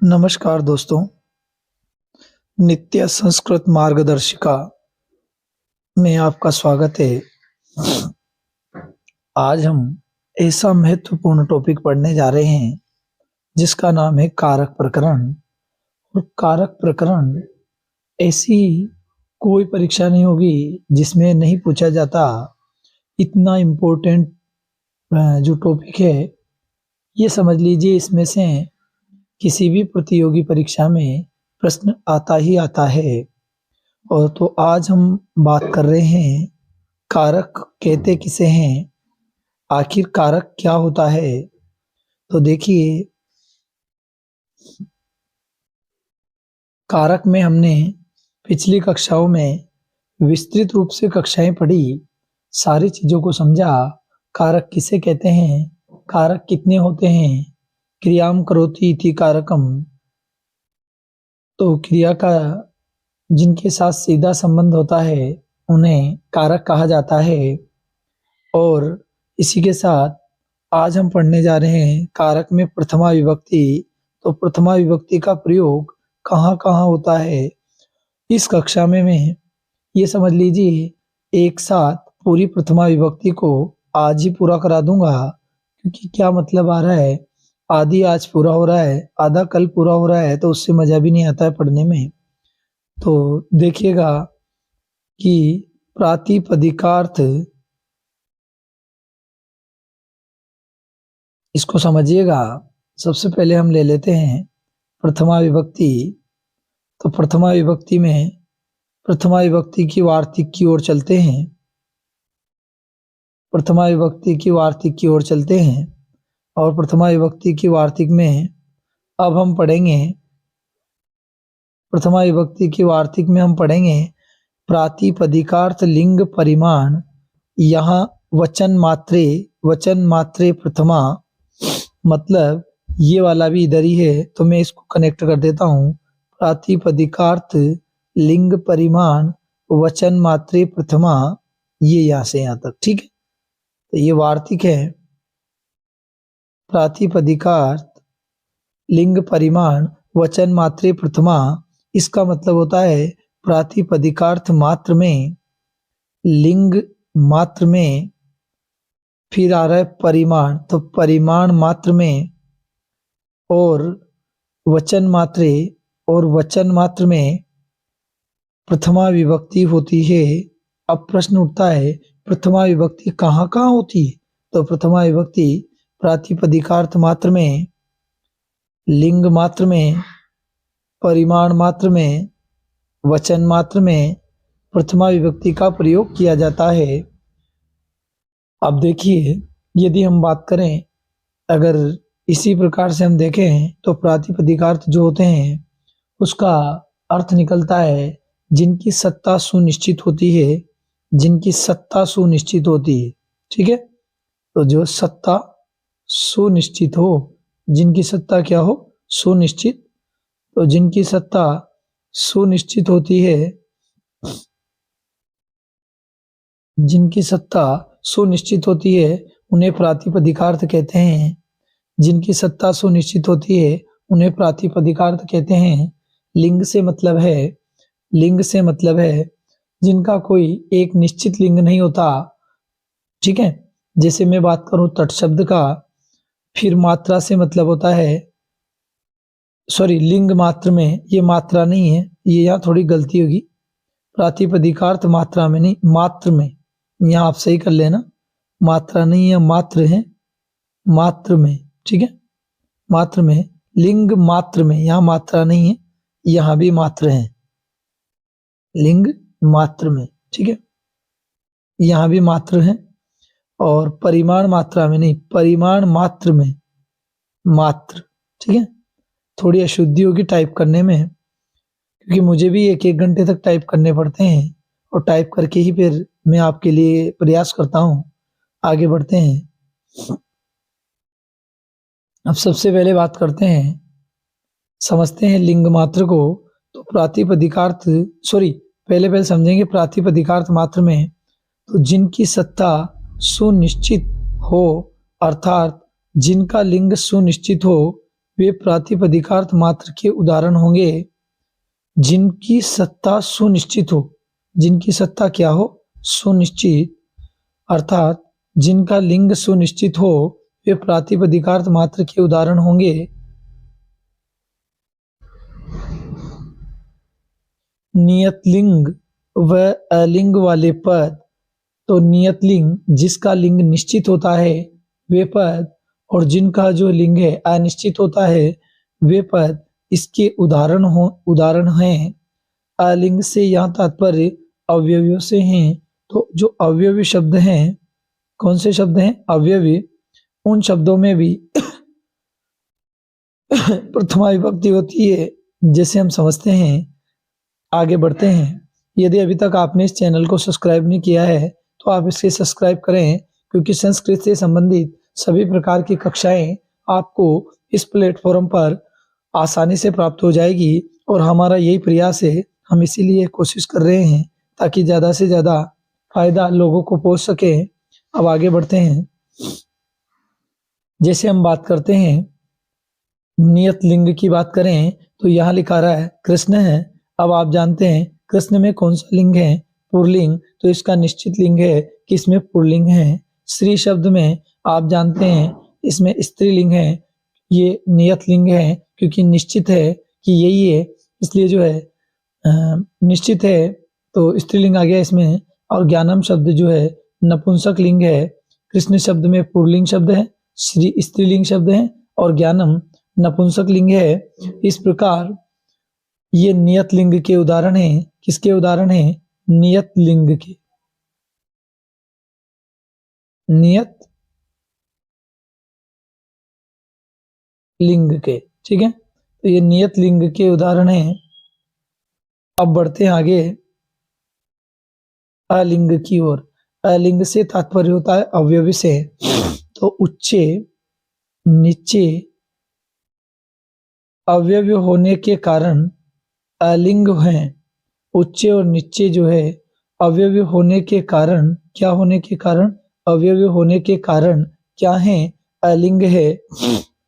नमस्कार दोस्तों, नित्य संस्कृत मार्गदर्शिका में आपका स्वागत है। आज हम ऐसा महत्वपूर्ण टॉपिक पढ़ने जा रहे हैं जिसका नाम है कारक प्रकरण। और कारक प्रकरण ऐसी कोई परीक्षा नहीं होगी जिसमें नहीं पूछा जाता। इतना इम्पोर्टेंट जो टॉपिक है, ये समझ लीजिए इसमें से किसी भी प्रतियोगी परीक्षा में प्रश्न आता ही आता है। और तो आज हम बात कर रहे हैं कारक कहते किसे हैं, आखिर कारक क्या होता है। तो देखिए, कारक में हमने पिछली कक्षाओं में विस्तृत रूप से कक्षाएं पढ़ी, सारी चीजों को समझा। कारक किसे कहते हैं, कारक कितने होते हैं, क्रियाम करोति इति कारकम, तो क्रिया का जिनके साथ सीधा संबंध होता है उन्हें कारक कहा जाता है। और इसी के साथ आज हम पढ़ने जा रहे हैं कारक में प्रथमा विभक्ति। तो प्रथमा विभक्ति का प्रयोग कहाँ कहाँ होता है, इस कक्षा में मैं ये समझ लीजिए एक साथ पूरी प्रथमा विभक्ति को आज ही पूरा करा दूंगा। क्योंकि क्या मतलब आ रहा है, आधी आज पूरा हो रहा है, आधा कल पूरा हो रहा है, तो उससे मजा भी नहीं आता है पढ़ने में। तो देखिएगा कि प्रातिपदिकार्थ, इसको समझिएगा। सबसे पहले हम ले लेते हैं प्रथमा विभक्ति। तो प्रथमा विभक्ति में प्रथमा विभक्ति की वार्तिक की ओर चलते हैं। प्रथमा विभक्ति की वार्तिक की ओर चलते हैं और प्रथमा विभक्ति की वार्तिक में अब हम पढ़ेंगे, प्रथमा विभक्ति की वार्तिक में हम पढ़ेंगे प्रातिपदिकार्थ लिंग परिमाण। यहाँ वचन मात्रे प्रथमा, मतलब ये वाला भी इधर ही है, तो मैं इसको कनेक्ट कर देता हूँ। प्रातिपदिकार्थ लिंग परिमाण वचन मात्रे प्रथमा, ये यहाँ से यहाँ तक, ठीक है। तो ये वार्तिक है। प्रातिपदिकार्थ लिंग परिमाण वचन मात्रे प्रथमा, इसका मतलब होता है प्रातिपदिकार्थ मात्र में, लिंग मात्र में, फिर आ रहा है परिमाण, तो परिमाण मात्र में, और वचन मात्र में प्रथमा विभक्ति होती है। अब प्रश्न उठता है प्रथमा विभक्ति कहाँ कहाँ होती है। तो प्रथमा विभक्ति प्रातिपदिकार्थ मात्र में, लिंग मात्र में, परिमाण मात्र में, वचन मात्र में प्रथमा विभक्ति का प्रयोग किया जाता है। अब देखिए, यदि हम बात करें, अगर इसी प्रकार से हम देखें तो प्रातिपदिकार्थ जो होते हैं उसका अर्थ निकलता है जिनकी सत्ता सुनिश्चित होती है, जिनकी सत्ता सुनिश्चित होती है, ठीक है। तो जो सत्ता सुनिश्चित हो, जिनकी सत्ता क्या हो, सुनिश्चित, तो जिनकी सत्ता सुनिश्चित होती है, जिनकी सत्ता सुनिश्चित होती है उन्हें प्रातिपदिकार्थ कहते हैं। जिनकी सत्ता सुनिश्चित होती है उन्हें प्रातिपदिकार्थ कहते हैं। लिंग से मतलब है जिनका कोई एक निश्चित लिंग नहीं होता, ठीक है। जैसे मैं बात करूं तट शब्द का, फिर मात्रा से मतलब होता है, सॉरी, लिंग मात्र में, ये मात्रा नहीं है, ये यहाँ थोड़ी गलती होगी, प्रातिपदिकार्थ मात्रा में नहीं, मात्र में, यहाँ आप सही कर लेना, मात्रा नहीं है, मात्र है, मात्र में, ठीक है, मात्र में, लिंग मात्र में, यहाँ मात्रा नहीं है, यहाँ भी मात्र है, लिंग मात्र में, ठीक है, यहाँ भी मात्र है। और परिमाण मात्रा में नहीं, परिमाण मात्र में, मात्र, ठीक है। थोड़ी अशुद्धि होगी टाइप करने में, क्योंकि मुझे भी एक एक घंटे तक टाइप करने पड़ते हैं, और टाइप करके ही फिर मैं आपके लिए प्रयास करता हूँ। आगे बढ़ते हैं। अब सबसे पहले बात करते हैं, समझते हैं लिंग मात्र को। तो प्रातिपदिकार्थ, सॉरी, पहले समझेंगे प्रातिपदिकार्थ मात्र में, तो जिनकी सत्ता सुनिश्चित हो, अर्थात जिनका लिंग सुनिश्चित हो, वे प्रातिपदिकार्थ मात्र के उदाहरण होंगे जिनकी सत्ता सुनिश्चित हो। जिनकी सत्ता क्या हो? सुनिश्चित, अर्थात जिनका लिंग सुनिश्चित हो वे प्रातिपदिकार्थ मात्र के उदाहरण होंगे। नियत लिंग व अलिंग वाले पद, तो नियत लिंग जिसका लिंग निश्चित होता है वे पद, और जिनका जो लिंग है अनिश्चित होता है वे पद इसके उदाहरण हैं। अलिंग से यहाँ तात्पर्य अवयवियों से हैं। तो जो अवयवी शब्द हैं, कौन से शब्द हैं? अवयवी। उन शब्दों में भी प्रथमा विभक्ति होती है, जैसे हम समझते हैं। आगे बढ़ते हैं। यदि अभी तक आपने इस चैनल को सब्सक्राइब नहीं किया है तो आप इसे सब्सक्राइब करें, क्योंकि संस्कृत से संबंधित सभी प्रकार की कक्षाएं आपको इस प्लेटफॉर्म पर आसानी से प्राप्त हो जाएगी। और हमारा यही प्रयास है, हम इसीलिए कोशिश कर रहे हैं ताकि ज़्यादा से ज़्यादा फायदा लोगों को पहुंच सके। अब आगे बढ़ते हैं। जैसे हम बात करते हैं नियत लिंग की बात करें तो यहाँ लिखा रहा है कृष्ण है। अब आप जानते हैं कृष्ण में कौन सा लिंग है? पुल्लिंग। तो इसका निश्चित लिंग है कि इसमें पुल्लिंग है। श्री शब्द में आप जानते हैं इसमें स्त्रीलिंग है। ये नियत लिंग है क्योंकि निश्चित है कि यही है, इसलिए जो है निश्चित है तो स्त्रीलिंग आ गया इसमें। और ज्ञानम शब्द जो है नपुंसक लिंग है। कृष्ण शब्द में पुल्लिंग शब्द है, श्री स्त्रीलिंग शब्द है और ज्ञानम नपुंसक लिंग है। इस प्रकार ये नियत लिंग के उदाहरण हैं। किसके उदाहरण हैं? नियत लिंग के। नियत लिंग के, ठीक है। तो ये नियत लिंग के उदाहरण हैं। अब बढ़ते हैं आगे अलिंग की ओर। अलिंग से तात्पर्य होता है अवयवी से। तो उच्चे नीचे अवयव होने के कारण अलिंग हैं। उच्चे और नीचे जो है अवयव होने के कारण, क्या होने के कारण? अवयव होने के कारण क्या है? अलिंग है।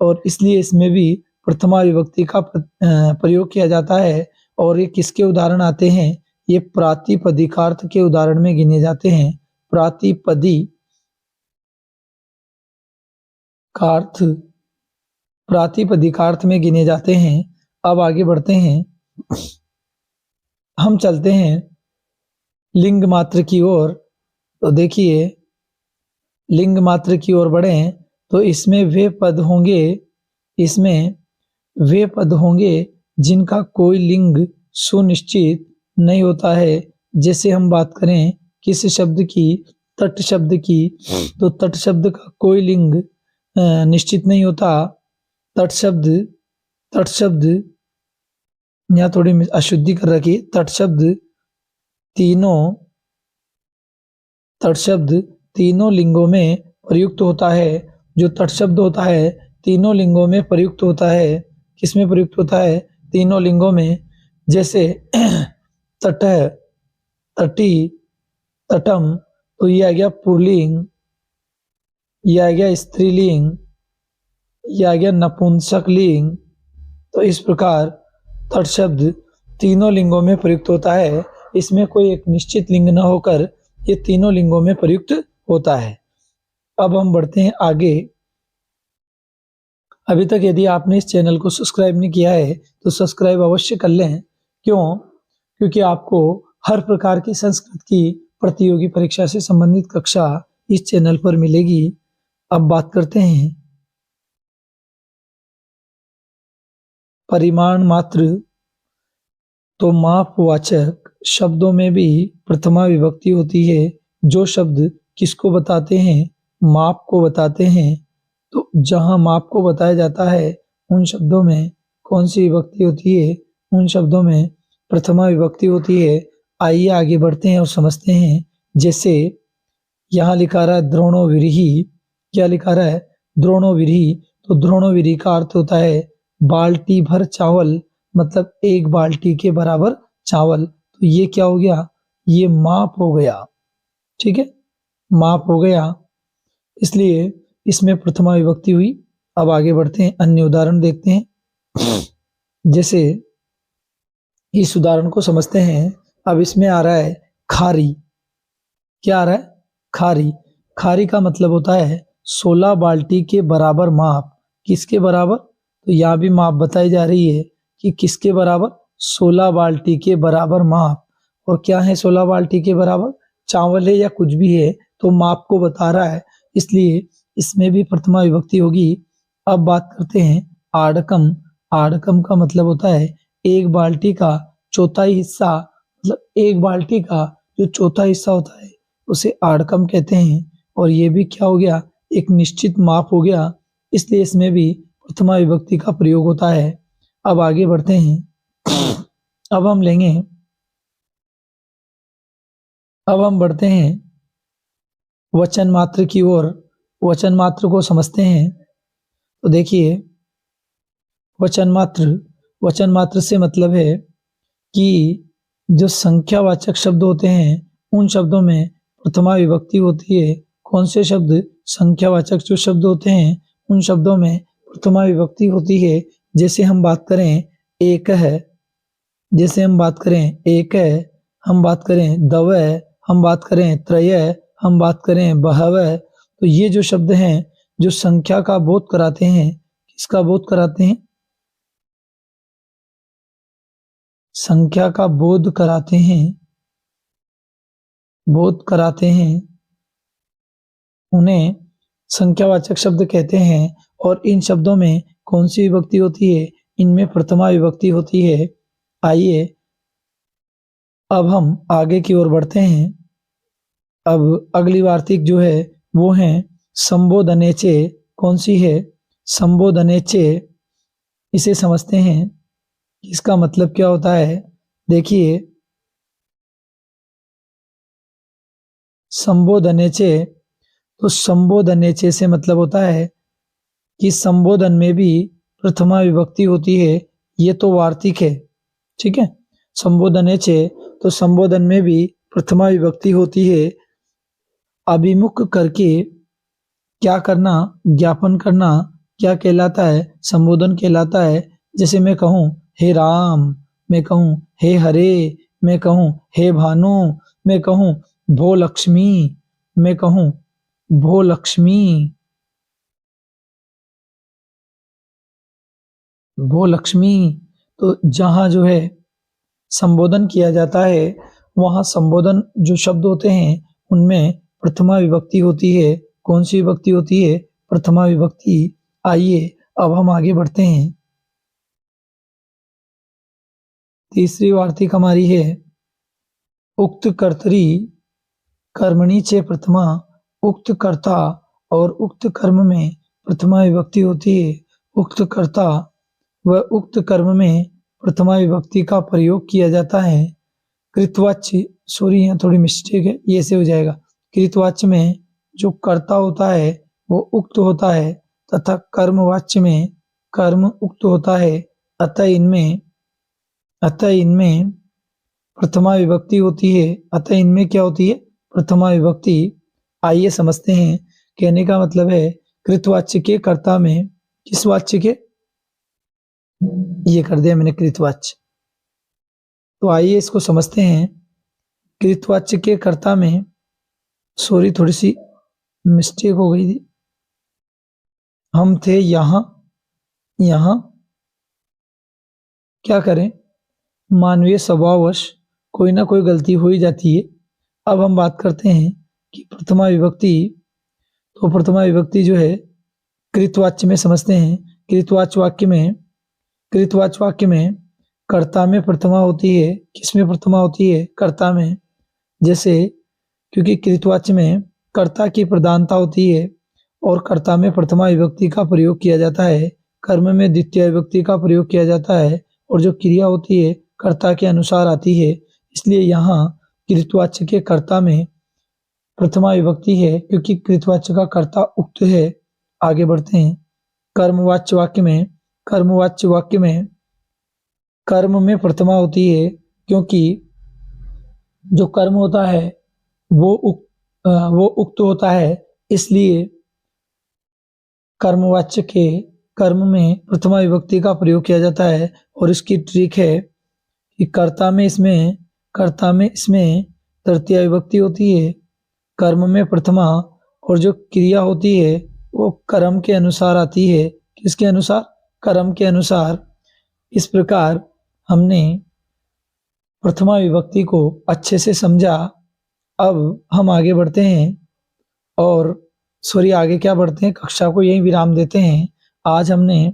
और इसलिए इसमें भी प्रथमा विभक्ति का प्रयोग किया जाता है। और ये किसके उदाहरण आते हैं? ये प्रातिपदिकार्थ के उदाहरण में गिने जाते हैं। प्रातिपदिकार्थ में गिने जाते हैं। अब आगे बढ़ते हैं। हम चलते हैं लिंग मात्र की ओर। तो देखिए लिंग मात्र की ओर बढ़े तो इसमें वे पद होंगे जिनका कोई लिंग सुनिश्चित नहीं होता है। जैसे हम बात करें किस शब्द की? तट शब्द की। तो तट शब्द का कोई लिंग निश्चित नहीं होता। तट शब्द यहाँ थोड़ी अशुद्धि कर रखी। तट शब्द तीनों लिंगों में प्रयुक्त होता है। जो तट शब्द होता है तीनों लिंगों में प्रयुक्त होता है। किसमें प्रयुक्त होता है? तीनों लिंगों में। जैसे तट, तटी, तटम, तो ये आ गया पुल्लिंग, ये आ गया स्त्रीलिंग, ये आ गया नपुंसक लिंग। तो इस प्रकार तट शब्द तीनों लिंगों में प्रयुक्त होता है। इसमें कोई एक निश्चित लिंग न होकर ये तीनों लिंगों में प्रयुक्त होता है। अब हम बढ़ते हैं आगे। अभी तक यदि आपने इस चैनल को सब्सक्राइब नहीं किया है तो सब्सक्राइब अवश्य कर लें। क्यों? क्योंकि आपको हर प्रकार की संस्कृत की प्रतियोगी परीक्षा से संबंधित कक्षा इस चैनल पर मिलेगी। अब बात करते हैं परिमाण मात्र। तो मापवाचक शब्दों में भी प्रथमा विभक्ति होती है। जो शब्द किसको बताते हैं? माप को बताते हैं। तो जहां माप को बताया जाता है उन शब्दों में कौन सी विभक्ति होती है? उन शब्दों में प्रथमा विभक्ति होती है। आइए आगे बढ़ते हैं और समझते हैं। जैसे यहाँ लिखा रहा है द्रोणोविरीहि। क्या लिखा रहा है? द्रोणोविरीहि। तो द्रोणोविरीहि का अर्थ होता है बाल्टी भर चावल, मतलब एक बाल्टी के बराबर चावल। तो ये क्या हो गया? ये माप हो गया। ठीक है, माप हो गया, इसलिए इसमें प्रथमा विभक्ति हुई। अब आगे बढ़ते हैं, अन्य उदाहरण देखते हैं। जैसे इस उदाहरण को समझते हैं। अब इसमें आ रहा है खारी। क्या आ रहा है? खारी। खारी का मतलब होता है 16 बाल्टी के बराबर माप। किसके बराबर? तो यहाँ भी माप बताई जा रही है कि किसके बराबर? 16 बाल्टी के बराबर माप। और क्या है 16 बाल्टी के बराबर? चावल है या कुछ भी है, तो माप को बता रहा है, इसलिए इसमें भी प्रथमा विभक्ति होगी। अब बात करते हैं आड़कम। आड़कम का मतलब होता है एक बाल्टी का चौथाई हिस्सा, मतलब एक बाल्टी का जो चौथा हिस्सा होता है उसे आड़कम कहते हैं। और ये भी क्या हो गया? एक निश्चित माप हो गया, इसलिए इसमें भी प्रथमा विभक्ति का प्रयोग होता है। अब आगे बढ़ते हैं। अब हम लेंगे अब हम बढ़ते हैं वचन मात्र की ओर। वचन मात्र को समझते हैं। तो देखिए, वचन मात्र से मतलब है कि जो संख्यावाचक शब्द होते हैं उन शब्दों में प्रथमा विभक्ति होती है। कौन से शब्द? संख्यावाचक जो शब्द होते हैं उन शब्दों में प्रथमा विभक्ति होती है। जैसे हम बात करें एक है, जैसे हम बात करें एक है, हम बात करें दव है, हम बात करें त्रय है, हम बात करें बहव है। तो ये जो शब्द हैं जो संख्या का बोध कराते हैं, किसका बोध कराते हैं? संख्या का बोध कराते हैं, बोध कराते हैं, उन्हें संख्यावाचक शब्द कहते हैं। और इन शब्दों में कौन सी विभक्ति होती है? इनमें प्रथमा विभक्ति होती है। आइए अब हम आगे की ओर बढ़ते हैं। अब अगली वार्तिक जो है वो है संबोधनेचे। कौन सी है? संबोधनेचे। इसे समझते हैं, इसका मतलब क्या होता है। देखिए, संबोधनेचे, तो संबोधनेचे से मतलब होता है कि संबोधन में भी प्रथमा विभक्ति होती है। ये तो वार्तिक है, ठीक है। संबोधनेचे, तो संबोधन में भी प्रथमा विभक्ति होती है। अभिमुख करके क्या करना? ज्ञापन करना क्या कहलाता है? संबोधन कहलाता है। जैसे मैं कहूँ हे राम, मैं कहूँ हे हरे, मैं कहूँ हे भानु, मैं कहूँ भो लक्ष्मी, मैं कहूँ भो लक्ष्मी, भो लक्ष्मी। तो जहाँ जो है संबोधन किया जाता है वहाँ संबोधन जो शब्द होते हैं उनमें प्रथमा विभक्ति होती है। कौन सी विभक्ति होती है? प्रथमा विभक्ति। आइए अब हम आगे बढ़ते हैं। तीसरी वार्तिक हमारी है उक्त कर्तरी कर्मणि चे प्रथमा। उक्त कर्ता और उक्त कर्म में प्रथमा विभक्ति होती है। उक्त कर्ता व उक्त कर्म में प्रथमा विभक्ति का प्रयोग किया जाता है। कृतवाच्य, सॉरी यहाँ थोड़ी मिस्टेक है, ये से हो जाएगा। कृतवाच्य में जो कर्ता होता है वो उक्त होता है तथा कर्मवाच्य में कर्म उक्त होता है। अतः इनमें अतः इनमें प्रथमा विभक्ति होती है। अतः इनमें क्या होती है? प्रथमा विभक्ति। आइए समझते हैं। कहने का मतलब है कृतवाच्य के कर्ता में, किस वाच्य के? ये कर दिया मैंने कृतवाच्य। तो आइए इसको समझते हैं। कृतवाच्य के कर्ता में, सॉरी थोड़ी सी मिस्टेक हो गई थी। हम थे यहाँ, यहाँ क्या करें, मानवीय स्वभाववश कोई ना कोई गलती हो ही जाती है। अब हम बात करते हैं कि प्रथमा विभक्ति। तो प्रथमा विभक्ति जो है कृतवाच्य में समझते हैं। कृतवाच्य वाक्य में कर्ता में प्रथमा होती है। किसमें प्रथमा होती है? कर्ता में। जैसे, क्योंकि कृतवाच्य में कर्ता की प्रधानता होती है और कर्ता में प्रथमा विभक्ति का प्रयोग किया जाता है। कर्म में द्वितीय विभक्ति का प्रयोग किया जाता है और जो क्रिया होती है कर्ता के अनुसार आती है। इसलिए यहाँ कृतवाच्य के कर्ता में प्रथमा विभक्ति है क्योंकि कृतवाच्य का कर्ता उक्त है। आगे बढ़ते हैं। कर्मवाच्य वाक्य में कर्म में प्रथमा होती है क्योंकि जो कर्म होता है वो उक्त होता है। इसलिए कर्मवाच्य के कर्म में प्रथमा विभक्ति का प्रयोग किया जाता है और इसकी ट्रिक है कि कर्ता में इसमें तृतीया विभक्ति होती है, कर्म में प्रथमा, और जो क्रिया होती है वो कर्म के अनुसार आती है। किसके अनुसार? कर्म के अनुसार। इस प्रकार हमने प्रथमा विभक्ति को अच्छे से समझा। अब हम आगे बढ़ते हैं आगे क्या बढ़ते हैं, कक्षा को यही विराम देते हैं। आज हमने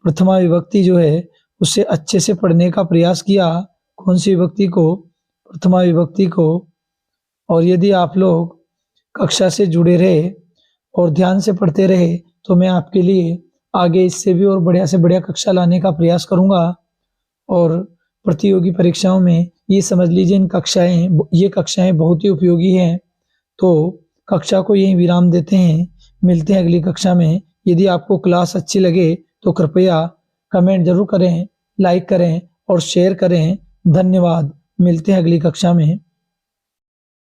प्रथमा विभक्ति जो है उसे अच्छे से पढ़ने का प्रयास किया। कौन सी विभक्ति को? प्रथमा विभक्ति को। और यदि आप लोग कक्षा से जुड़े रहे और ध्यान से पढ़ते रहे तो मैं आपके लिए आगे इससे भी और बढ़िया से बढ़िया कक्षा लाने का प्रयास करूंगा। और प्रतियोगी परीक्षाओं में ये समझ लीजिए ये कक्षाएं बहुत ही उपयोगी हैं। तो कक्षा को यहीं विराम देते हैं, मिलते हैं अगली कक्षा में। यदि आपको क्लास अच्छी लगे तो कृपया कमेंट जरूर करें, लाइक करें और शेयर करें। धन्यवाद। मिलते हैं अगली कक्षा में।